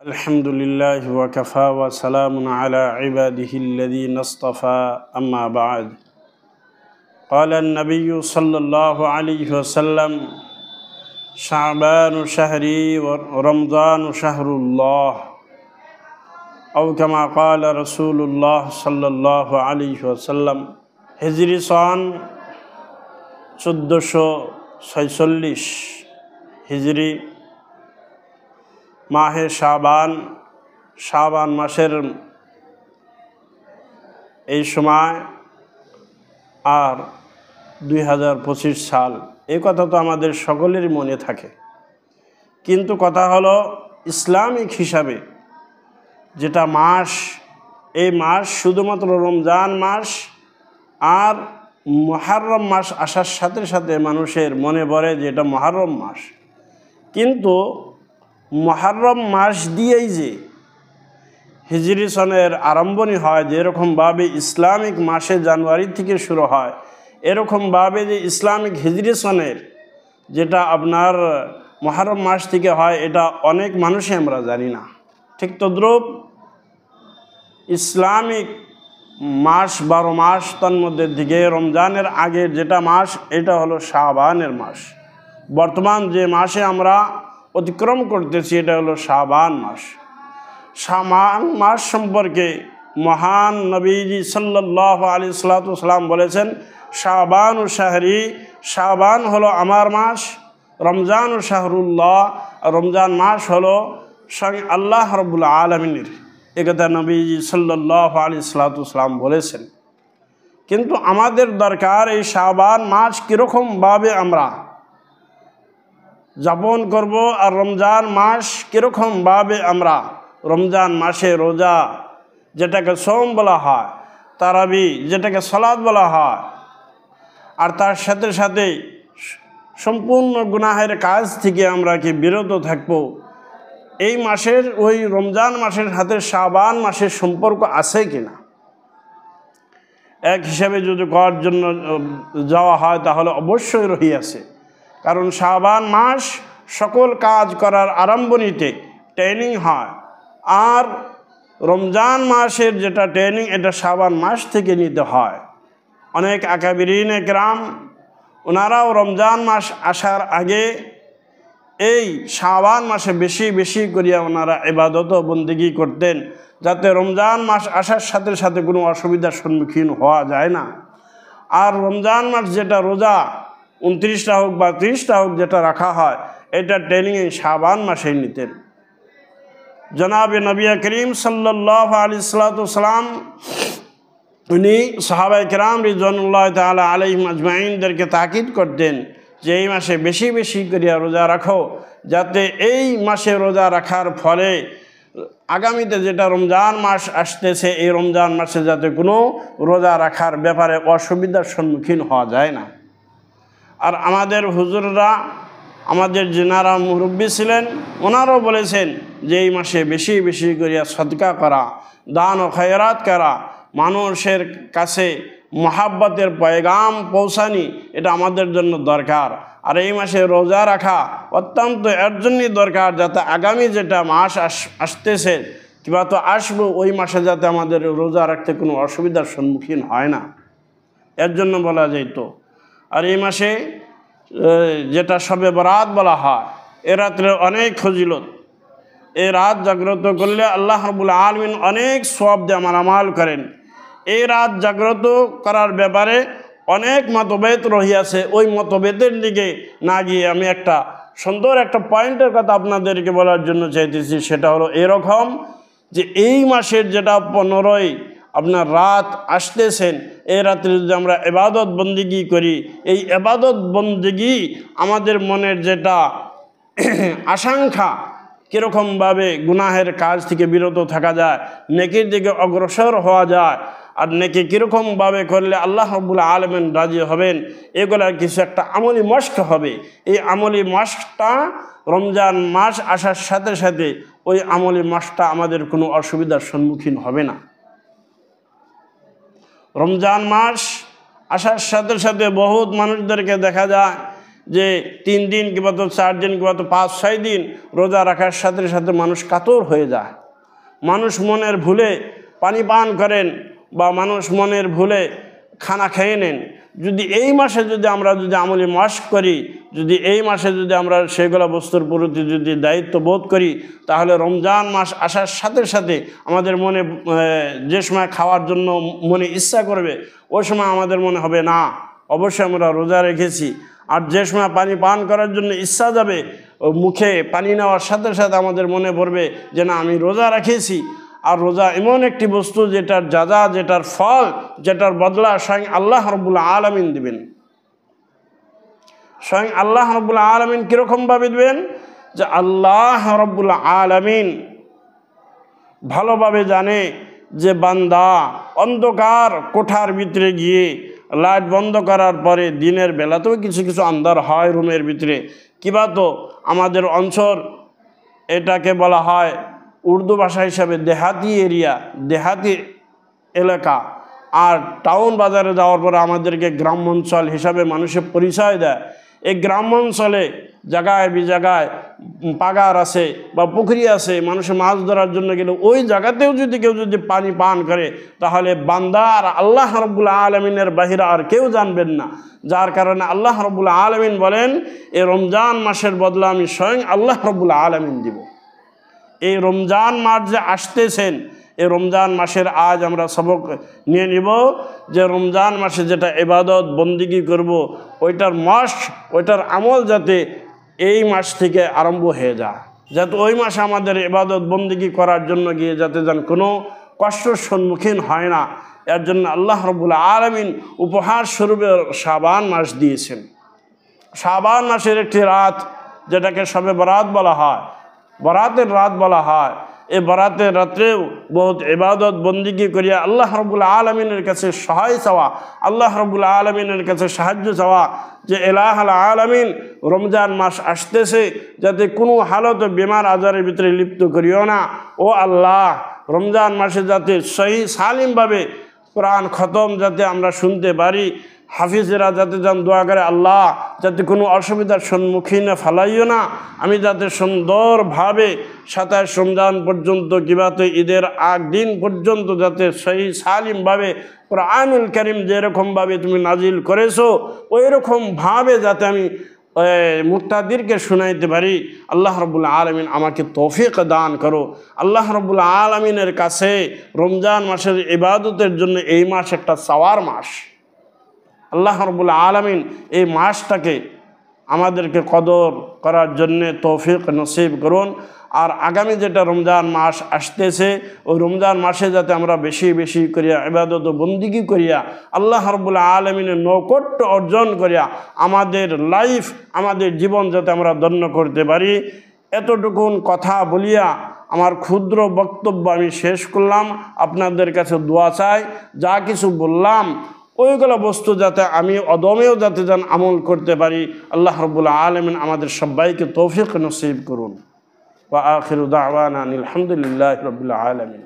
الحمد لله وكفى وسلام على عباده الذين اصطفى أما بعد قال النبي صلى الله عليه وسلم شعبان شهري ورمضان شهر الله أو كما قال رسول الله صلى الله عليه وسلم হিজরি সন 1446 হিজরি মাহে শাবান মাসের এই সময় আর 2025 সাল এই কথা তো আমাদের সকলেরই মনে থাকে, কিন্তু কথা হলো ইসলামিক হিসাবে যেটা মাস, এই মাস শুধুমাত্র রমজান মাস আর মুহররম মাস আসার সাথে সাথে মানুষের মনে পড়ে যে এটা মুহররম মাস, কিন্তু মুহররম মাস দিয়েই যে হিজরি সনের আরম্ভণী হয়, যেরকমভাবে ইসলামিক মাসে জানুয়ারি থেকে শুরু হয়, এরকমভাবে যে ইসলামিক হিজরি সনের যেটা আপনার মুহররম মাস থেকে হয়, এটা অনেক মানুষই আমরা জানি না। ঠিক তদ্রূপ ইসলামিক মাস 12 মাস, তার মধ্যে থেকে রমজানের আগের যেটা মাস এটা হলো শাবানের মাস। বর্তমান যে মাসে আমরা অতিক্রম করতেছি এটা হলো শাবান মাস। শাবান মাস সম্পর্কে মহান নবীজি সাল্লাল্লাহু আলাইহি ওয়াসাল্লাম বলেছেন, শাবান ও শাহরি, শাবান হলো আমার মাস, রমজান ও শাহরুল্লাহ, রমজান মাস হলো স্বয়ং আল্লাহ রাব্বুল আলামিনের। একথা নবীজি সাল্লাল্লাহু আলাইহি ওয়াসাল্লাম বলেছেন। কিন্তু আমাদের দরকার এই শাবান মাস কীরকমভাবে আমরা যাপন করব, আর রমজান মাস কীরকমভাবে আমরা রমজান মাসে রোজা, যেটাকে সোম বলা হয়, তারাবি যেটাকে সালাত বলা হয়, আর তার সাথে সাথে সম্পূর্ণ গুনাহের কাজ থেকে আমরা কি বিরত থাকব, এই মাসের ওই রমজান মাসের সাথে শাবান মাসের সম্পর্ক আছে কিনা। এক হিসাবে যদি করার জন্য যাওয়া হয় তাহলে অবশ্যই রহিয়াছে, কারণ শাবান মাস সকল কাজ করার আরম্ভণীতে ট্রেনিং হয়, আর রমজান মাসের যেটা ট্রেনিং এটা শাবান মাস থেকে নিতে হয়। অনেক আকাবিরিন একরাম ওনারাও রমজান মাস আসার আগে এই শাবান মাসে বেশি বেশি করিয়া ওনারা ইবাদত ও বন্দেগী করতেন, যাতে রমজান মাস আসার সাথে সাথে কোনো অসুবিধার সম্মুখীন হওয়া যায় না। আর রমজান মাস যেটা রোজা 29টা হোক বা 30টা হোক যেটা রাখা হয়, এটা ট্রেনিংয়ে শাবান মাসে নিতেন। জনাবে নবী করিম সাল্লাল্লাহু আলাইহি ওয়াসাল্লাম উনি সাহাবায়ে কেরাম রিদওয়ানুল্লাহি তাআলা আলাইহিম আজমাইনদেরকে তাকিদ করতেন যে এই মাসে বেশি বেশি করিয়া রোজা রাখো, যাতে এই মাসে রোজা রাখার ফলে আগামীতে যেটা রমজান মাস আসতেছে এই রমজান মাসে যাতে কোনো রোজা রাখার ব্যাপারে অসুবিধার সম্মুখীন হওয়া যায় না। আর আমাদের হুজুররা, আমাদের যেনারা মুরব্বী ছিলেন, ওনারাও বলেছেন যে এই মাসে বেশি বেশি করিয়া সদকা করা, দান ও খয়রাত করা, মানুষের কাছে মহাব্বতের পয়গাম পৌঁছানি, এটা আমাদের জন্য দরকার। আর এই মাসে রোজা রাখা অত্যন্ত এর জন্যই দরকার, যাতে আগামী যেটা মাস আসতেছে কিংবা তো আসবো, ওই মাসে যাতে আমাদের রোজা রাখতে কোনো অসুবিধার সম্মুখীন হয় না, এর জন্য বলা যেত। আর এই মাসে যেটা শবে বরাত বলা হয়, এ রাত্রে অনেক ফজিলত, এই রাত জাগ্রত করলে আল্লাহ রাব্বুল আলামিন অনেক সওয়াব দিয়ে আমাল করেন। এই রাত জাগ্রত করার ব্যাপারে অনেক মতভেদ রহিয়াছে, ওই মতভেদের দিকে না গিয়ে আমি একটা সুন্দর একটা পয়েন্টের কথা আপনাদেরকে বলার জন্য চাইতেছি। সেটা হলো এরকম যে এই মাসের যেটা 15ই আপনার রাত আসতেছেন, এই রাত্রে যদি আমরা ইবাদত বন্দেগী করি, এই ইবাদত বন্দেগী আমাদের মনের যেটা আকাঙ্ক্ষা কীরকমভাবে গুনাহের কাজ থেকে বিরত থাকা যায়, নেকির দিকে অগ্রসর হওয়া যায়, আর নেকি কীরকমভাবে করলে আল্লাহ রাব্বুল আলামিন রাজি হবেন, এগুলার কিছু একটা আমলি মশক হবে। এই আমলি মশকটা রমজান মাস আসার সাথে সাথে ওই আমলি মশকটা আমাদের কোনো অসুবিধার সম্মুখীন হবে না। রমজান মাস আসার সাথে সাথে বহুত মানুষদেরকে দেখা যায় যে 3 দিন কিংবা তো 4 দিন কিংবা তো 5-6 দিন রোজা রাখার সাথে সাথে মানুষ কাতর হয়ে যায়। মানুষ মনের ভুলে পানি পান করেন বা মানুষ মনের ভুলে খানা খেয়ে নেন। যদি এই মাসে যদি আমরা যদি আমলি মাস্ক করি, যদি এই মাসে যদি আমরা সেগুলো বস্তুর প্রতি যদি দায়িত্ব বোধ করি, তাহলে রমজান মাস আসার সাথে সাথে আমাদের মনে যে সময় খাওয়ার জন্য মনে ইচ্ছা করবে, ওই সময় আমাদের মনে হবে না অবশ্যই আমরা রোজা রেখেছি। আর যে সময় পানি পান করার জন্য ইচ্ছা যাবে, মুখে পানি নেওয়ার সাথে সাথে আমাদের মনে পড়বে যে না আমি রোজা রেখেছি। আর রোজা এমন একটি বস্তু যেটার যাজা, যেটার ফল, যেটার বদলা স্বয়ং আল্লাহ রাব্বুল আলামিন দিবেন। স্বয়ং আল্লাহ রাব্বুল আলামিন কীরকমভাবে দিবেন? যে আল্লাহ রাব্বুল আলামিন ভালোভাবে জানে যে বান্দা অন্ধকার কোঠার ভিতরে গিয়ে লাইট বন্ধ করার পরে দিনের বেলাতেও কিছু কিছু আন্ধার হয় রুমের ভিতরে, কিবা তো আমাদের অঞ্চল এটাকে বলা হয় উর্দু ভাষা হিসাবে দেহাতি এরিয়া, দেহাতি এলাকা। আর টাউন বাজারে যাওয়ার পরে আমাদেরকে গ্রামাঞ্চল হিসাবে মানুষের পরিচয় দেয়। এই গ্রামাঞ্চলে জায়গায় জায়গায় পাগার আছে বা পুকুরি আছে, মানুষের মাছ ধরার জন্য গেলে ওই জায়গাতেও যদি কেউ যদি পানি পান করে, তাহলে বান্দা আর আল্লাহ রাব্বুল আলামিনের বাহিরে আর কেউ জানবেন না। যার কারণে আল্লাহ রাব্বুল আলামিন বলেন এই রমজান মাসের বদলা আমি স্বয়ং আল্লাহ রাব্বুল আলামিন দিব। এই রমজান মাস যে আসতেছেন, এই রমজান মাসের আজ আমরা সবক নিয়ে নিব যে রমজান মাসে যেটা ইবাদত বন্দিগি করব, ওইটার মাস, ওইটার আমল যাতে এই মাস থেকে আরম্ভ হয়ে যায়, যাতে ওই মাসে আমাদের ইবাদত বন্দিগি করার জন্য গিয়ে যাতে যেন কোনো কষ্টের সম্মুখীন হয় না। এর জন্য আল্লাহ রাব্বুল আলামিন উপহার স্বরূপে শাবান মাস দিয়েছেন। শাবান মাসের একটি রাত যেটাকে শবে বরাত বলা হয়, বরাতের রাত বলা হয়, এই বরাতের রাত্রেও বহুত ইবাদত বন্দিগি করিয়া আল্লাহ রাব্বুল আলামিনের কাছে সহায় চাওয়া, আল্লাহ রাব্বুল আলামিনের কাছে সাহায্য চাওয়া যে ইলাহুল আলামিন রমজান মাস আসতেছে, যাতে কোনো হালতে বেমার আজারের ভিতরে লিপ্ত করিও না। ও আল্লাহ, রমজান মাসে যাতে সহি সালিমভাবে কোরআন খতম যাতে আমরা শুনতে পারি, হাফিজেরা যাতে যান দোয়া করে আল্লাহ যাতে কোনো অসুবিধার সম্মুখীন ফালাইও না, আমি যাতে সুন্দরভাবে 27 রমজান পর্যন্ত কিবাতে ঈদের আগ দিন পর্যন্ত যাতে সহি সালিমভাবে কোরআনুল কারীম যেরকমভাবে তুমি নাজিল করেছো ওই রকমভাবে যাতে আমি মুক্তাদিরকে শুনাইতে পারি। আল্লাহ রাব্বুল আলামিন আমাকে তৌফিক দান করো। আল্লাহ রাব্বুল আলামিনের কাছে রমজান মাসের ইবাদতের জন্য এই মাস একটা চাওয়ার মাস। আল্লাহ রাব্বুল আলামিন এই মাসটাকে আমাদেরকে কদর করার জন্যে তৌফিক নসিব করুন। আর আগামী যেটা রমজান মাস আসতেছে ওই রমজান মাসে যাতে আমরা বেশি বেশি করিয়া ইবাদত ও বন্দিগি করিয়া আল্লাহ রাব্বুল আলামিনের নৈকট্য অর্জন করিয়া আমাদের লাইফ, আমাদের জীবন যাতে আমরা ধন্য করতে পারি। এতটুকুন কথা বলিয়া আমার ক্ষুদ্র বক্তব্য আমি শেষ করলাম। আপনাদের কাছে দোয়া চাই, যা কিছু বললাম ওইগুলো বস্তু যাতে আমি অদমেও যাতে যেন আমল করতে পারি। আল্লাহ রাব্বুল আলামিন আমাদের সবাইকে তৌফিক নসিব করুন। ওয়া আখিরু দাওয়ানা আনিল হামদুলিল্লাহি রাব্বিল আলামিন।